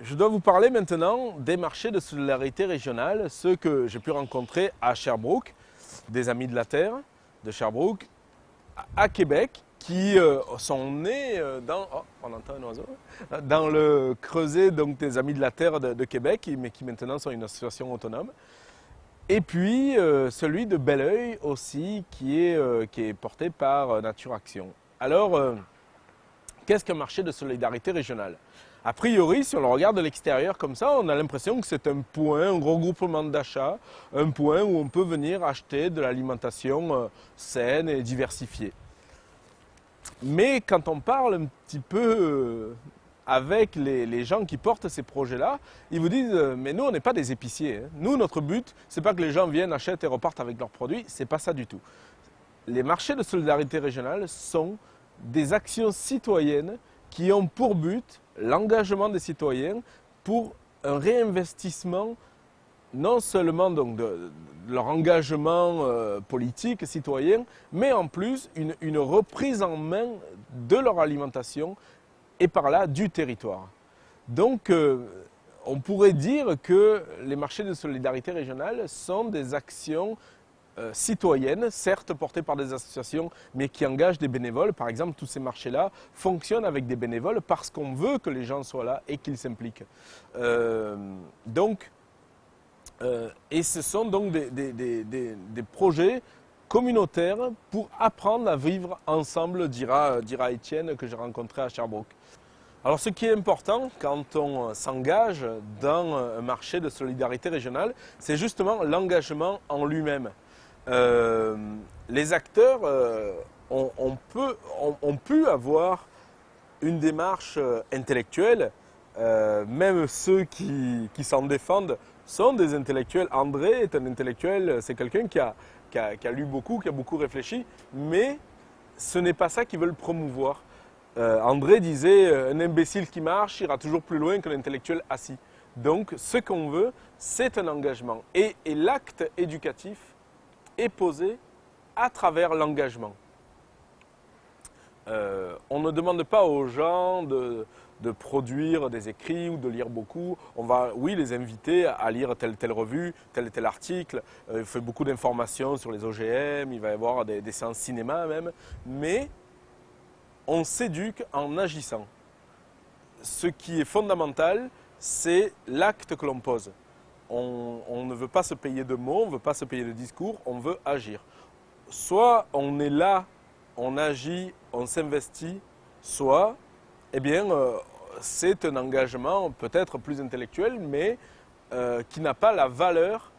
Je dois vous parler maintenant des marchés de solidarité régionale, ceux que j'ai pu rencontrer à Sherbrooke, des Amis de la Terre de Sherbrooke, à Québec, qui sont nés on entend un oiseau, dans le creuset donc, des Amis de la Terre de Québec, mais qui maintenant sont une association autonome. Et puis celui de Belleuil aussi, qui est porté par Nature Action. Alors, qu'est-ce qu'un marché de solidarité régionale? A priori, si on le regarde de l'extérieur comme ça, on a l'impression que c'est un point, un regroupement d'achat, un point où on peut venir acheter de l'alimentation saine et diversifiée. Mais quand on parle un petit peu avec les gens qui portent ces projets-là, ils vous disent mais nous, on n'est pas des épiciers. Hein. Nous, notre but, c'est pas que les gens viennent, achètent et repartent avec leurs produits. C'est pas ça du tout. Les marchés de solidarité régionale sont des actions citoyennes qui ont pour but l'engagement des citoyens pour un réinvestissement non seulement donc de leur engagement politique, citoyen, mais en plus une reprise en main de leur alimentation et par là du territoire. Donc on pourrait dire que les marchés de solidarité régionale sont des actions citoyennes, certes portées par des associations, mais qui engagent des bénévoles. Par exemple, tous ces marchés-là fonctionnent avec des bénévoles parce qu'on veut que les gens soient là et qu'ils s'impliquent. Et ce sont donc des projets communautaires pour apprendre à vivre ensemble, dira Étienne, que j'ai rencontré à Sherbrooke. Alors ce qui est important quand on s'engage dans un marché de solidarité régionale, c'est justement l'engagement en lui-même. Les acteurs ont pu avoir une démarche intellectuelle, même ceux qui s'en défendent sont des intellectuels. André est un intellectuel, c'est quelqu'un qui a lu beaucoup, qui a beaucoup réfléchi, mais ce n'est pas ça qu'ils veulent promouvoir. André disait un imbécile qui marche ira toujours plus loin que l'intellectuel assis. Donc ce qu'on veut, c'est un engagement. Et l'acte éducatif est posé à travers l'engagement. On ne demande pas aux gens de produire des écrits ou de lire beaucoup. On va, oui, les inviter à lire telle revue, tel article. Il fait beaucoup d'informations sur les OGM, il va y avoir des séances cinéma même. Mais on s'éduque en agissant. Ce qui est fondamental, c'est l'acte que l'on pose. On ne veut pas se payer de mots, on ne veut pas se payer de discours, on veut agir. Soit on est là, on agit, on s'investit, soit, eh bien, c'est un engagement peut-être plus intellectuel, mais qui n'a pas la valeur,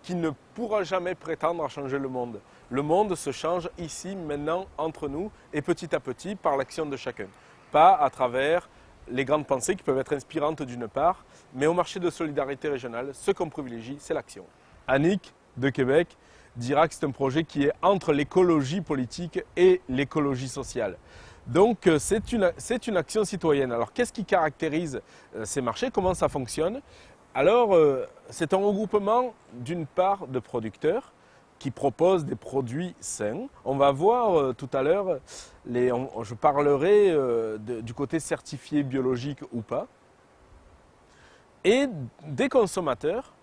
qui ne pourra jamais prétendre à changer le monde. Le monde se change ici, maintenant, entre nous, et petit à petit, par l'action de chacun. Pas à travers les grandes pensées qui peuvent être inspirantes d'une part, mais au marché de solidarité régionale, ce qu'on privilégie, c'est l'action. Annick, de Québec, dira que c'est un projet qui est entre l'écologie politique et l'écologie sociale. Donc c'est une action citoyenne. Alors qu'est-ce qui caractérise ces marchés? Comment ça fonctionne? Alors c'est un regroupement d'une part de producteurs qui proposent des produits sains. On va voir tout à l'heure, je parlerai du côté certifié biologique ou pas. Et des consommateurs,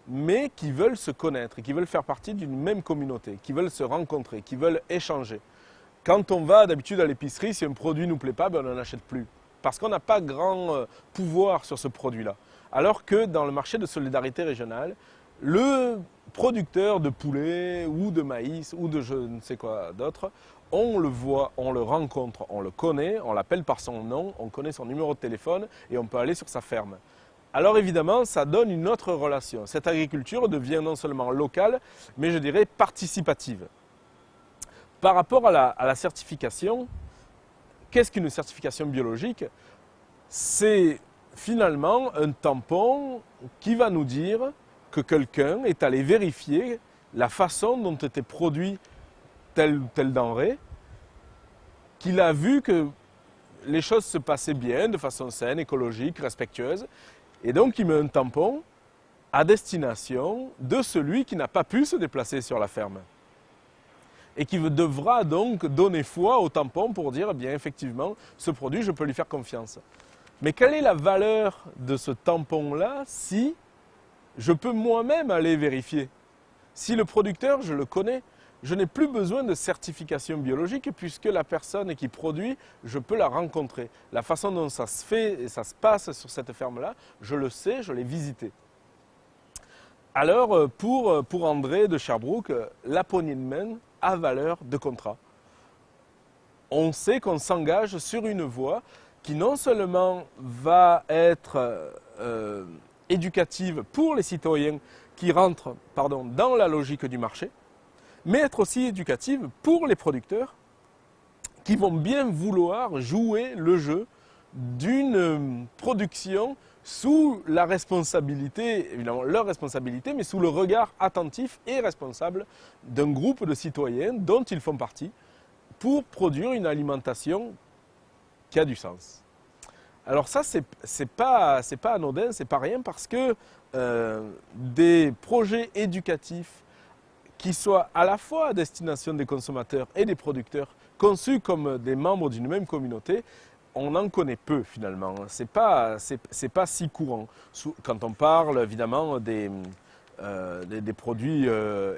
mais qui veulent se connaître, qui veulent faire partie d'une même communauté, qui veulent se rencontrer, qui veulent échanger. Quand on va d'habitude à l'épicerie, si un produit ne nous plaît pas, ben on n'en achète plus. Parce qu'on n'a pas grand pouvoir sur ce produit-là. Alors que dans le marché de solidarité régionale, le producteur de poulet ou de maïs ou de je ne sais quoi d'autre, on le voit, on le rencontre, on le connaît, on l'appelle par son nom, on connaît son numéro de téléphone et on peut aller sur sa ferme. Alors évidemment, ça donne une autre relation. Cette agriculture devient non seulement locale, mais je dirais participative. Par rapport à la certification, qu'est-ce qu'une certification biologique? C'est finalement un tampon qui va nous dire que quelqu'un est allé vérifier la façon dont était produit telle ou telle denrée, qu'il a vu que les choses se passaient bien, de façon saine, écologique, respectueuse, et donc il met un tampon à destination de celui qui n'a pas pu se déplacer sur la ferme. Et qui devra donc donner foi au tampon pour dire, eh bien effectivement, ce produit, je peux lui faire confiance. Mais quelle est la valeur de ce tampon-là si je peux moi-même aller vérifier? Si le producteur, je le connais, je n'ai plus besoin de certification biologique puisque la personne qui produit, je peux la rencontrer. La façon dont ça se fait et ça se passe sur cette ferme-là, je le sais, je l'ai visité. Alors, pour André de Sherbrooke, la poignée de main a valeur de contrat. On sait qu'on s'engage sur une voie qui non seulement va être éducative pour les citoyens qui rentrent dans la logique du marché, mais être aussi éducative pour les producteurs qui vont bien vouloir jouer le jeu d'une production sous la responsabilité, évidemment leur responsabilité, mais sous le regard attentif et responsable d'un groupe de citoyens dont ils font partie pour produire une alimentation qui a du sens. Alors ça, c'est pas anodin, c'est pas rien parce que des projets éducatifs qui soient à la fois à destination des consommateurs et des producteurs, conçus comme des membres d'une même communauté, on en connaît peu finalement. C'est pas si courant. Quand on parle évidemment des produits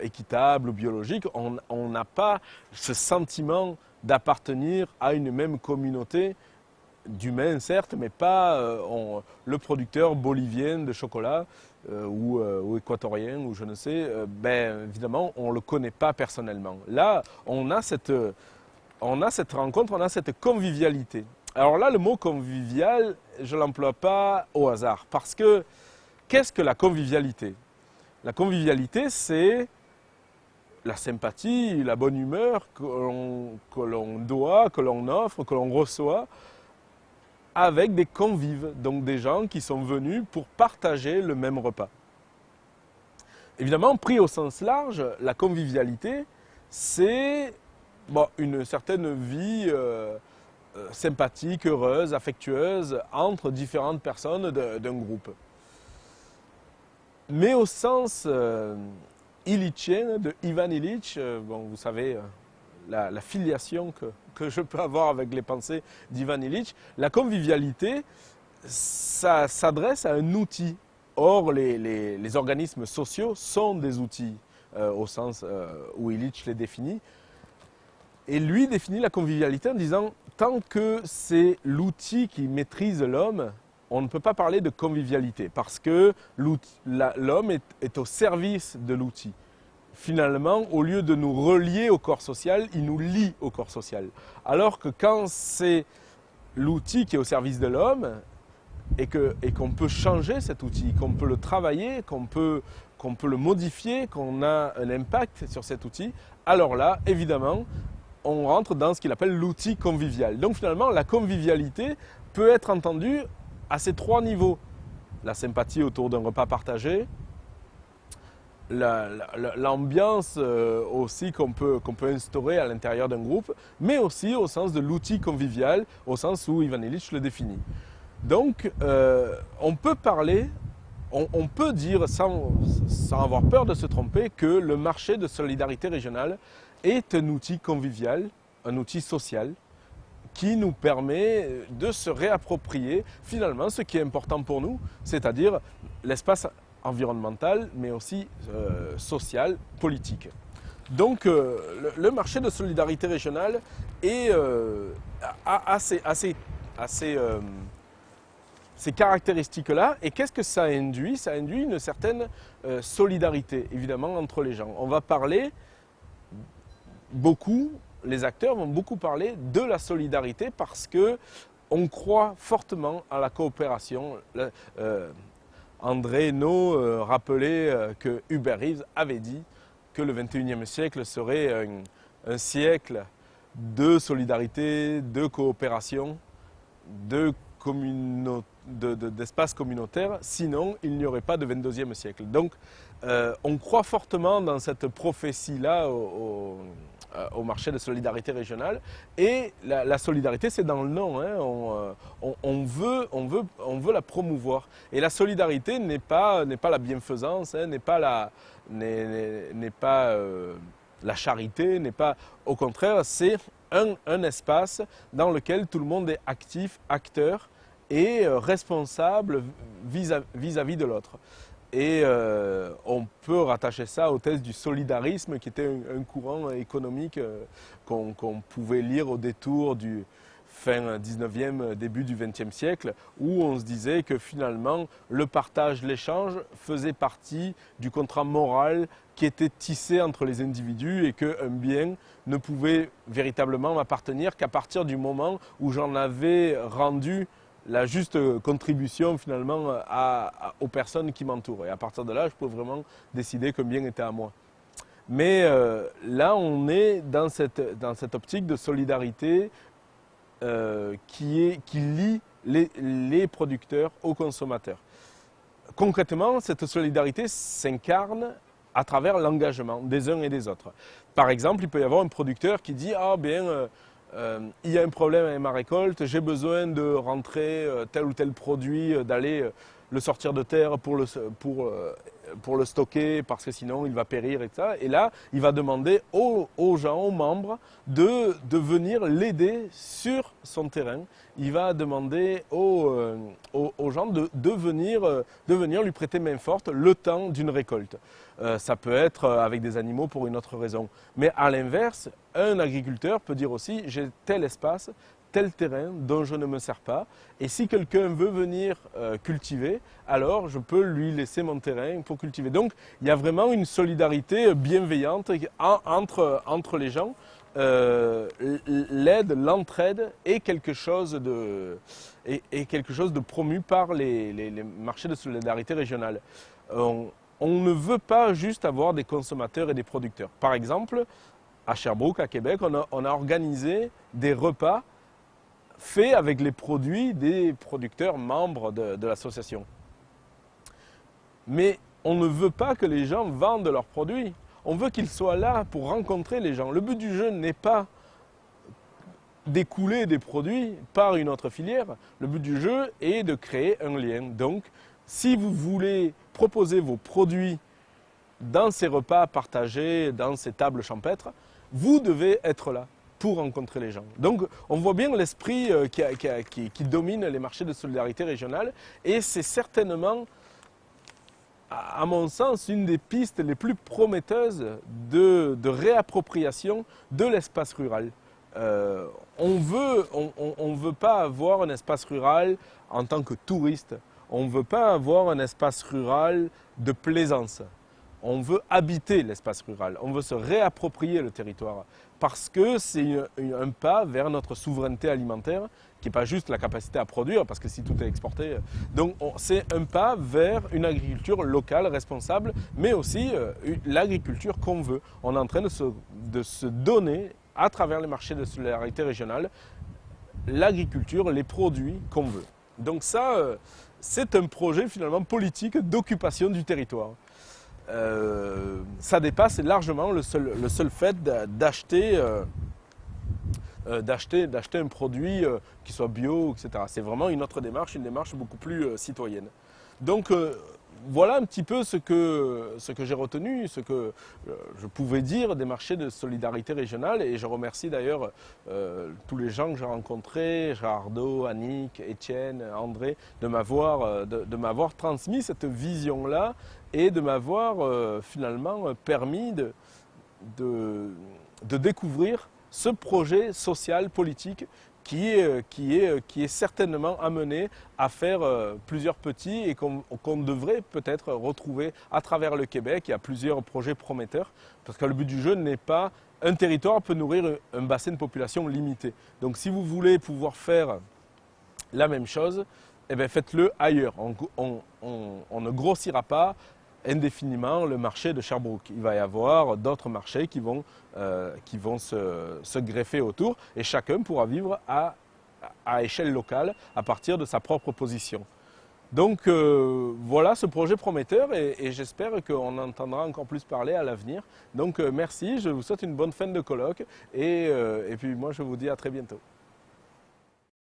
équitables ou biologiques, on n'a pas ce sentiment d'appartenir à une même communauté d'humains certes, mais pas le producteur bolivien de chocolat ou équatorien ou je ne sais, ben évidemment on ne le connaît pas personnellement. Là, on a cette rencontre, on a cette convivialité. Alors là, le mot convivial, je ne l'emploie pas au hasard, parce que qu'est-ce que la convivialité? La convivialité, c'est la sympathie, la bonne humeur que l'on doit, que l'on offre, que l'on reçoit avec des convives, donc des gens qui sont venus pour partager le même repas. Évidemment, pris au sens large, la convivialité, c'est une certaine vie sympathique, heureuse, affectueuse entre différentes personnes d'un groupe. Mais au sens illichien de Ivan Illich, vous savez, la filiation que je peux avoir avec les pensées d'Ivan Illich, la convivialité, ça s'adresse à un outil. Or, les organismes sociaux sont des outils, au sens où Illich les définit. Et lui définit la convivialité en disant « tant que c'est l'outil qui maîtrise l'homme, on ne peut pas parler de convivialité parce que l'homme est au service de l'outil. Finalement, au lieu de nous relier au corps social, il nous lie au corps social. Alors que quand c'est l'outil qui est au service de l'homme et qu'on peut changer cet outil, qu'on peut le travailler, qu'on peut le modifier, qu'on a un impact sur cet outil, alors là, évidemment, on rentre dans ce qu'il appelle l'outil convivial. Donc finalement, la convivialité peut être entendue à ces trois niveaux. La sympathie autour d'un repas partagé, l'ambiance aussi qu'on peut instaurer à l'intérieur d'un groupe, mais aussi au sens de l'outil convivial, au sens où Ivan Illich le définit. Donc, on peut parler, on peut dire sans avoir peur de se tromper que le marché de solidarité régionale est un outil convivial, un outil social, qui nous permet de se réapproprier finalement ce qui est important pour nous, c'est-à-dire l'espace environnemental, mais aussi social, politique. Donc le marché de solidarité régionale a ces caractéristiques-là. Et qu'est-ce que ça induit? Ça induit une certaine solidarité, évidemment, entre les gens. On va parler beaucoup, les acteurs vont beaucoup parler de la solidarité parce qu'on croit fortement à la coopération. André No rappelait que Hubert Reeves avait dit que le 21e siècle serait un siècle de solidarité, de coopération, d'espace communautaire, sinon il n'y aurait pas de 22e siècle. Donc on croit fortement dans cette prophétie-là au marché de solidarité régionale. Et la solidarité, c'est dans le nom. Hein. On veut la promouvoir. Et la solidarité n'est pas la bienfaisance, hein, n'est pas la charité, n'est pas. Au contraire, c'est un espace dans lequel tout le monde est actif, acteur, et responsable vis-à-vis de l'autre. Et on peut rattacher ça au thèse du solidarisme, qui était un courant économique qu'on pouvait lire au détour du fin 19e, début du 20e siècle, où on se disait que finalement le partage, l'échange faisait partie du contrat moral qui était tissé entre les individus et qu'un bien ne pouvait véritablement m'appartenir qu'à partir du moment où j'en avais rendu la juste contribution finalement aux personnes qui m'entourent. Et à partir de là, je peux vraiment décider qu'un bien était à moi. Mais là, on est dans cette optique de solidarité qui lie les producteurs aux consommateurs. Concrètement, cette solidarité s'incarne à travers l'engagement des uns et des autres. Par exemple, il peut y avoir un producteur qui dit « Ah bien, il y a un problème avec ma récolte, j'ai besoin de rentrer tel ou tel produit, d'aller le sortir de terre pour le stocker parce que sinon il va périr, etc. » Et là, il va demander aux gens, aux membres, de venir l'aider sur son terrain. Il va demander aux gens de venir lui prêter main forte le temps d'une récolte. Ça peut être avec des animaux pour une autre raison. Mais à l'inverse, un agriculteur peut dire aussi « j'ai tel espace, tel terrain dont je ne me sers pas. Et si quelqu'un veut venir cultiver, alors je peux lui laisser mon terrain pour cultiver. » Donc il y a vraiment une solidarité bienveillante entre les gens. L'aide, l'entraide est quelque chose de promu par les marchés de solidarité régionale. On ne veut pas juste avoir des consommateurs et des producteurs. Par exemple, à Sherbrooke, à Québec, on a organisé des repas faits avec les produits des producteurs membres de l'association. Mais on ne veut pas que les gens vendent leurs produits. On veut qu'ils soient là pour rencontrer les gens. Le but du jeu n'est pas d'écouler des produits par une autre filière. Le but du jeu est de créer un lien. Donc, si vous voulez proposer vos produits dans ces repas partagés, dans ces tables champêtres, vous devez être là pour rencontrer les gens. Donc on voit bien l'esprit qui domine les marchés de solidarité régionale et c'est certainement, à mon sens, une des pistes les plus prometteuses de réappropriation de l'espace rural. On veut pas avoir un espace rural en tant que touriste. On ne veut pas avoir un espace rural de plaisance. On veut habiter l'espace rural. On veut se réapproprier le territoire parce que c'est un pas vers notre souveraineté alimentaire qui n'est pas juste la capacité à produire, parce que si tout est exporté, donc c'est un pas vers une agriculture locale, responsable, mais aussi l'agriculture qu'on veut. On est en train de se donner, à travers les marchés de solidarité régionale, l'agriculture, les produits qu'on veut. Donc ça, c'est un projet finalement politique d'occupation du territoire. Ça dépasse largement le seul fait d'acheter un produit qui soit bio, etc. C'est vraiment une autre démarche, une démarche beaucoup plus citoyenne. Donc voilà un petit peu ce que j'ai retenu, ce que je pouvais dire des marchés de solidarité régionale et je remercie d'ailleurs tous les gens que j'ai rencontrés, Gérardo, Annick, Étienne, André, de m'avoir transmis cette vision-là et de m'avoir finalement permis de découvrir ce projet social, politique qui est certainement amené à faire plusieurs petits et qu'on devrait peut-être retrouver à travers le Québec. Il y a plusieurs projets prometteurs parce que le but du jeu n'est pas un territoire peut nourrir un bassin de population limité. Donc si vous voulez pouvoir faire la même chose, eh bien faites-le ailleurs. On ne grossira pas indéfiniment le marché de Sherbrooke. Il va y avoir d'autres marchés qui vont se greffer autour et chacun pourra vivre à échelle locale à partir de sa propre position. Donc voilà ce projet prometteur et j'espère qu'on entendra encore plus parler à l'avenir. Donc merci, je vous souhaite une bonne fin de colloque et puis moi je vous dis à très bientôt.